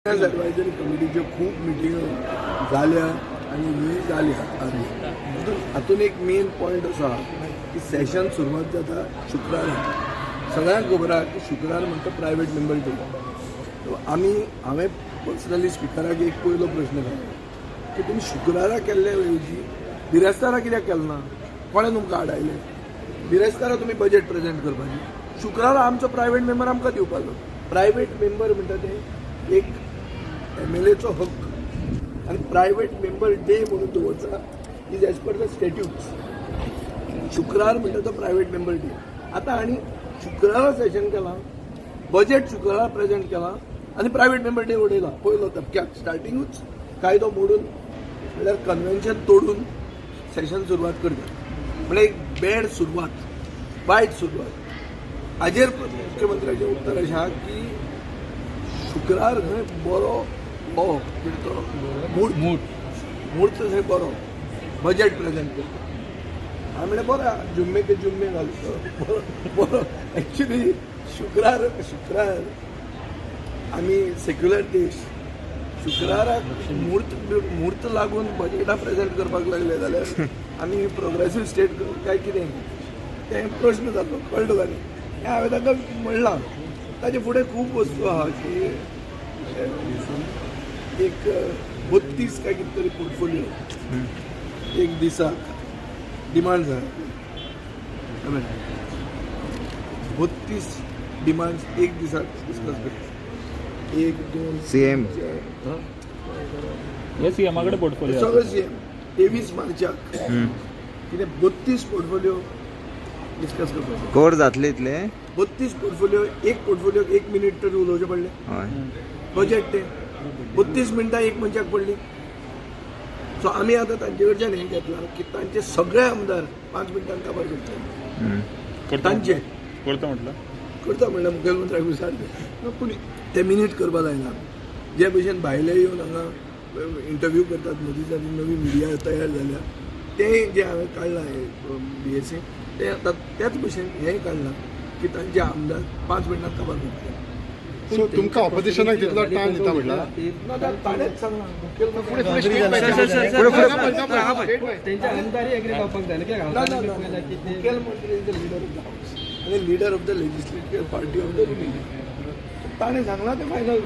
Advisory कमिटीच्यो खूब मिटिंग्यो जाल्या आनी ह्यो जाल्या हातून एक मेन पॉयंट आसा की सेशन सुरवात जाता शुक्रारा. सगळ्यांक खबर आहा की शुक्रार म्हणटा प्रायवेट मेंबर डे. हांवें पर्सनली स्पिकराक एक पयलो प्रश्न केलो की तुमी शुक्रारा केल्ल्या ऐवजी बिरेस्तारा कित्याक केलें ना? कोणें तुमकां आडायलें? बिरेस्तारा तुमी बजेट प्रेजेंट करपाची, शुक्रारा आमचो प्रायवेट मेंबर आमकां दिवपाचो. प्रायवेट मेंबर म्हणटा ते एक MLAचो हक्क आनी प्रायवेट मेंबर डे म्हणून दवरता इज एज पर द स्टॅट्यूट्स. शुक्रार म्हणटा तो प्रायवेट मेंबर डे. आतां आनी शुक्रारा सेशन केलां, बजेट शुक्रारा प्रेजेंट केलां आनी प्रायवेट मेंबर डे उडयला पयलो धपक्याक. स्टार्टिंगूच कायदो मोडून म्हणल्यार कन्व्हेन्शन तोडून सेशन सुरवात करता म्हणजे एक बॅड सुरवात, वायट सुरवात. हाजेर मुख्यमंत्र्याचें उत्तर अशें आहा की शुक्रार खंय बरो हो मुहूर्त थंय बरो बजेट प्रेजेंट करता. हांवें म्हणलें बरो जुम्मे ते जुम्मे घालता बरो. एक्चुली शुक्रार आमी सेक्युलर देश, शुक्राराक मुहूर्त लागून बजेटा प्रेजेंट करपाक लागले जाल्यार आमी प्रोग्रेसीव स्टेट काय कितें तें प्रश्न जालो. कळ्ळो काय? हांवें ताका म्हणलां. ताचे फुडें खूब वस्तू आहा की एक 32 काय कितें तरी पोर्टफोलियो एक दिसाक डिमांड्स आहा. 32 डिमांड्स एक दिसाक डिस्कस करता. 1 2 CM सीएमाकडे पोर्टफोलिओ सगळं CM 23 मार्चाक कितें 32 पोर्टफोलिओ डिस्कस करपाचे. कोर जातले इतले 32 पोर्टफोलिओ, एक पोर्टफोलिओ 1 मिनिट तर उलोवचें पडलें. हय बजेट ते 32 मिनटां एक मनशाक पडली. सो आमी आतां तांचे कडच्यान हें घेतलां की तांचे सगळे आमदार 5 मिनटांक काबार करता. तांचे करता म्हटलं करता म्हणल्यार मुखेलमंत्र्याक विचारले पूण ते मिनीट करपा जायना. जे भशेन भायले येवन हांगा इंटरव्यू करतात मोदींची नवी मिडिया तयार जाल्या तें जें हांवें काडलां BSc तें आतां त्याच भशेन हेंय काडलां की तांचे आमदार 5 मिनटांक काबार करता. सो तुमकां ऑपोजिशनाक तितलो टायम दिता म्हटलं ताणेंच सांगलां मुखेलमंत्री is the leader of the house आनी leader of the legislative party of the ruling. ताणें सांगलां तें फायनल.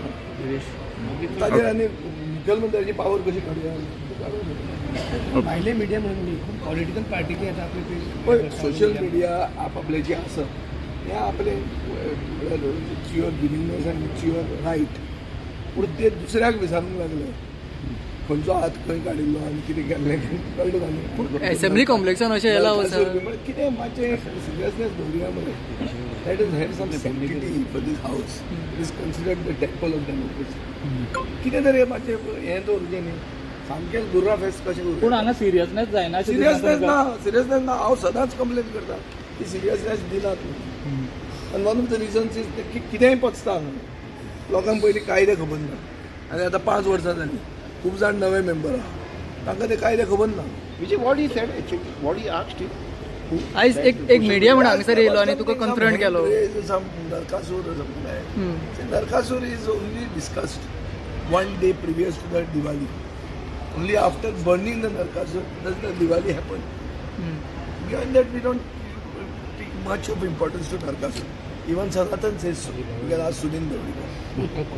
ताजेर आनी मुखेलमंत्र्याची पावर कशी काडूया? भायले मिडिया म्हणून पॉलिटिकल पार्टीचे येता पळय सोशल मिडिया आपले जे आसत हें आपले युअर विलिंगनेस आनी युअर रायट. पूण ते दुसऱ्याक विचारूंक लागले खंयचो हात खंय काडिल्लो आनी कितें केल्लें कळ्ळें का न्ही. पूण असेंब्ली कॉम्प्लेक्सान अशें येला कितें मातशें सिरियसनेस दवरुया मरे. That is had some sanctity for these house. It is considered the temple of democracy. कितें तरी मातशें हें दवरचें न्ही. सामकें गुर्रा फेस्त कशें करूं. पूण हांगा सिरियसनेस जायना. सिरियसनेस ना. हांव सदांच कंप्लेन करता की सिरियसनेस दिनात. आनी one of the reasons is की कितेंय पचता हांगा. लोकांक पयलीं कायदे खबर ना आनी आतां 5 वर्सां जालीं. खूब जाण नवे मेंबर आहा तांकां ते कायदे खबर ना. Which what he said actually what he asked him. आयज एक मिडिया म्हणून हांगसर येयलो आनी तुका कन्फ्रंट केलो. Narakasur Narakasur is only discussed 1 day previous to the Diwali. Only after burning the Narkasur does the Diwali happen. Beyond that, we don't take much of importance to Narkasur. Even Sanatan says so. Because ask Sunil Gowri.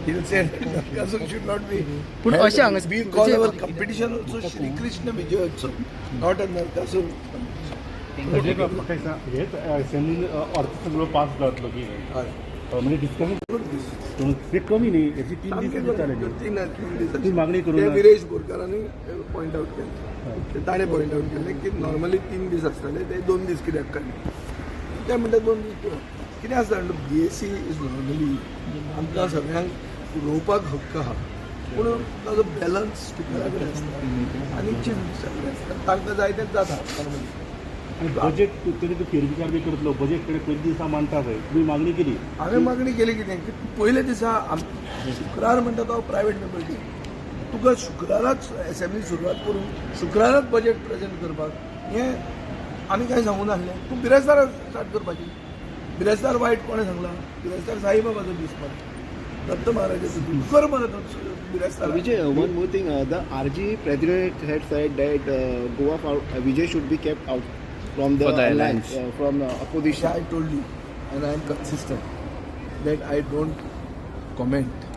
He will say that Narkasur should not be. We call our competition also Shri Krishna Vijayotsav, not a Narkasur. अर्थसंकल्प pass जातलो की म्हणजे discussion ते कमी न्ही. याची 3 दीस ती मागणी करून विरेश बोरकारांनी पॉइंट आउट केलें. ताणें पॉइंट आउट केलें की नॉर्मली 3 दीस आसताले ते 2 दीस कित्याक काडले. ते म्हणटा 2 दीस कितें आसता BSc इज नॉर्मली आमकां सगळ्यांक उलोवपाक हक्क आहा पूण ताजो बॅलन्स स्पिकरा कडेन आसता आनी चीफ सगळें आसता तांकां जाय तें जाता नॉर्मली. बजेट तरी तो फेरविचार बी करतलो. बजेट कडेन पयले दिसा मांडटा पळय तुमी मागणी केली. हांवें मागणी केली कितें की पयले दिसा शुक्रार म्हणटा तो प्रायवेट मेंबर डे. तुका शुक्राराच असेंब्ली सुरवात करून शुक्राराच बजेट प्रेजेंट करपाक हें आमी कांय सांगूं नासलें. तूं बिरेस्तार स्टार्ट करपाची. बिरेस्तार वायट कोणें सांगलां? बिरेस्तार साईबाबाचो दीस मरे. दत्त महाराजाचं कर म्हणत बिरास्ताला. Vijay, one more thing. The RG president had said that Goa Vijay should be kept out from the alliance, from opposition. I told you, and I am consistent that I don't comment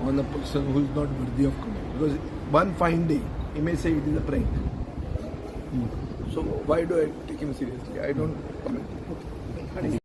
on a person who is not worthy of comment. Because one fine day, he may say it is a prank. So why do I take him seriously? I don't comment.